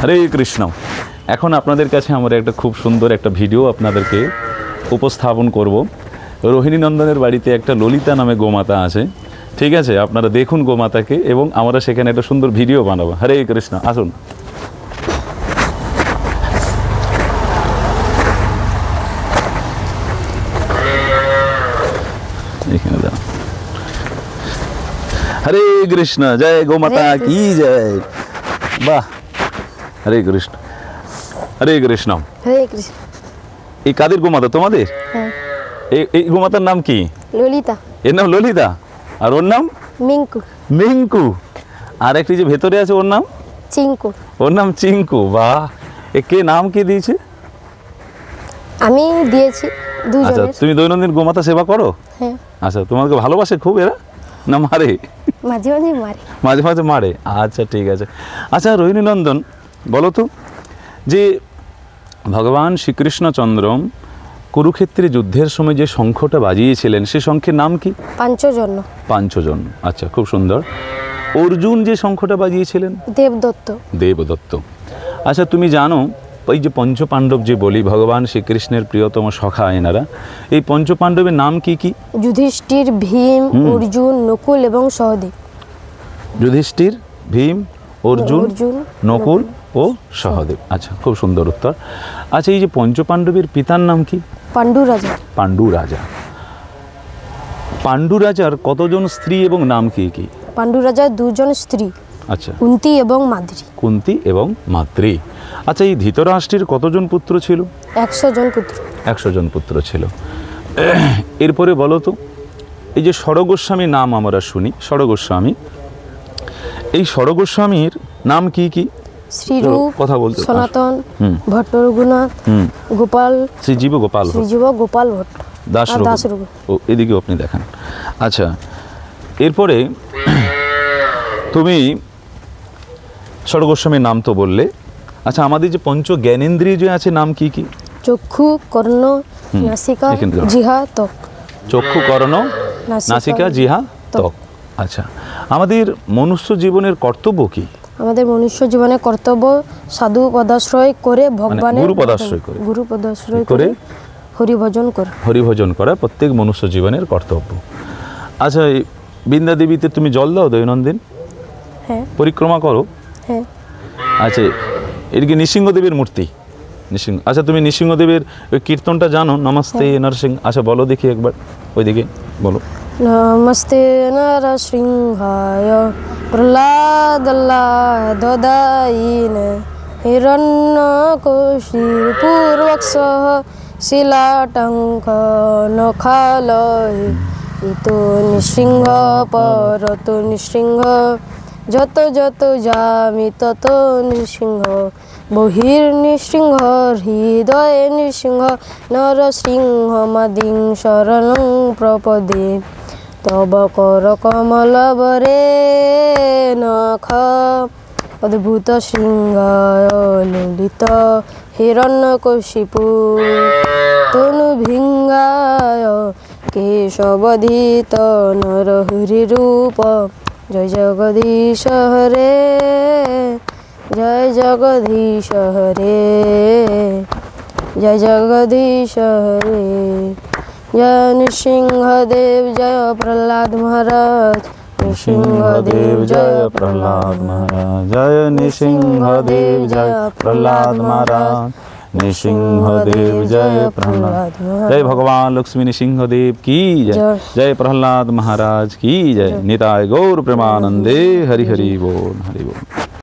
হরে কৃষ্ণ। এখন আপনাদের কাছে আমরা একটা খুব সুন্দর একটা ভিডিও আপনাদেরকে উপস্থাপন করব। রোহিণী নন্দনের বাড়িতে একটা ললিতা নামে গোমাতা আছে, ঠিক আছে? আপনারা দেখুন গোমাতাকে এবং আমরা সেখানে একটা সুন্দর ভিডিও বানাবো। হরে কৃষ্ণ, আসুন। এখানে দাও। হরে কৃষ্ণ, জয় গোমাতা কি জয়। বাহ, হরে কৃষ্ণ, হরে কৃষ্ণ, হরে কৃষ্ণ। এই কাদের গোমাতা তোমাদের? হ্যাঁ। এই গোমাতার নাম কি? ললিতা। এর নাম ললিতা, আর ওর নাম মিঙ্কু। মিঙ্কু। আর একটি যে ভেতরে আছে ওর নাম চিঙ্কু। ওর নাম চিঙ্কু। বাহ, এ কে নাম কে দিয়েছে? আমি দিয়েছি আচ্ছা, দুজনের। তুমি দৈনন্দিন গোমাতা সেবা করো? হ্যাঁ। আচ্ছা, তোমাকে ভালোবাসে খুব এরা না মারে? মাঝে মাঝে মারে। মাঝে মাঝে মারে। আচ্ছা, ঠিক আছে। আচ্ছা রোহিণী নন্দন, বলো তো যে ভগবান শ্রীকৃষ্ণচন্দ্র কুরুক্ষেত্রে যুদ্ধের সময় যে শঙ্খটা বাজিয়েছিলেন সে শঙ্খের নাম কি? পাঞ্চজন্য। পাঞ্চজন। আচ্ছা, খুব সুন্দর। অর্জুন যে শঙ্খটা বাজিয়েছিলেন? দেবদত্ত। দেবদত্ত। আচ্ছা, তুমি জানো এই যে পঞ্চপাণ্ডব যে বলি ভগবান শ্রীকৃষ্ণের প্রিয়তম সখা এনারা, এই পঞ্চপাণ্ডবের নাম কি কি? যুধিষ্ঠির, ভীম, অর্জুন, নকুল এবং সহদেব। যুধিষ্ঠির, ভীম, অর্জুন, অর্জুন, নকুল ও সহদেব। আচ্ছা, খুব সুন্দর উত্তর। আচ্ছা, এই যে পঞ্চপাণ্ডবের পিতার নাম কি? পাণ্ডু রাজা। পাণ্ডু রাজা। পাণ্ডু রাজার কতজন স্ত্রী এবং নাম কি কি? পাণ্ডু রাজার দুজন স্ত্রী, আচ্ছা, কুন্তি এবং মাদ্রি। কুন্তি এবং মাদ্রি। আচ্ছা, এই ধৃতরাষ্ট্রের কতজন পুত্র ছিল? 100 জন পুত্র। 100 জন পুত্র ছিল। এরপরে বলো তো, এই যে ষড়গোস্বামী নাম আমরা শুনি, ষড়গোস্বামী, এই ষড়গোস্বামীর নাম কি কি? শ্রীরূপ, কথা বলতে সনাতন, ভট্ট রঘুনাথ, গোপাল, শ্রীজীব গোপাল ভট্ট, শ্রীজীব গোপাল ভট্ট, দাস রঘু। ও, এদিকেও আপনি দেখান। আচ্ছা, এরপরে তুমি ষড়গোস্বামীর নাম তো বললে। আচ্ছা, আমাদের যে পঞ্চ জ্ঞানেন্দ্রিয় যে আছে নাম কি কি? চক্ষু, কর্ণ, নাসিকা, জিহা, ত্বক। চক্ষু, কর্ণ, নাসিকা, জিহা, ত্বক। আচ্ছা, আমাদের মনুষ্য জীবনের কর্তব্য কি? আমাদের মনুষ্য জীবনে কর্তব্য সাধু পদাশ্রয় করে ভগবানের গুরু পদাশ্রয় করে, গুরু পদাশ্রয় করে হরিভজন করে। হরিভজন করা প্রত্যেক মনুষ্য জীবনের কর্তব্য। আচ্ছা, এই বৃন্দা দেবীতে তুমি জল দাও দৈনন্দিন? হ্যাঁ। পরিক্রমা করো? হ্যাঁ। আচ্ছা, এটা কি নৃসিংহদেবের মূর্তি? নৃসিংহ। আচ্ছা, তুমি নৃসিংহদেবের ওই কীর্তনটা জানো, নমস্তে নরসিংহ? আচ্ছা, বলো দেখি একবার, ওইদিকে বলো। নমস্তে নরসিংহায় প্রহ্লাদলাদদায়িনে হিরণ্যকশিপুর্বক্ষঃ শিলাটঙ্ক নখালয় ইতো নৃসিংহ পরতো নৃসিংহ যত যত যামি তত নৃসিংহ বহির্নৃসিংহ হৃদয়ে নৃসিংহ নরসিংহ মাদিং শরণং প্রপদে তব কর কমলবরে নখ অদ্ভুত শৃঙ্গায় ললিত হিরণ্যকশিপু তনু ভিঙ্গায় কেশবধিত নরহরি রূপ জয় জগদীশ হরে জয় জগদীশ হরে জয় জগদীশ হরে জয় নৃসিংহদেব জয় প্রহ্লাদ মহারাজ নৃসিংহদেব জয় প্রহ্লাদ মহারাজ জয় নৃসিংহদেব জয় প্রহ্লাদ মহারাজ नृसिंहदेव जय प्रहलाद महाराज जय भगवान लक्ष्मी नृसिंहदेव की जय जय प्रहलाद महाराज की जय निताय गौर प्रेमानंदे हरि हरि बोल हरि बोल।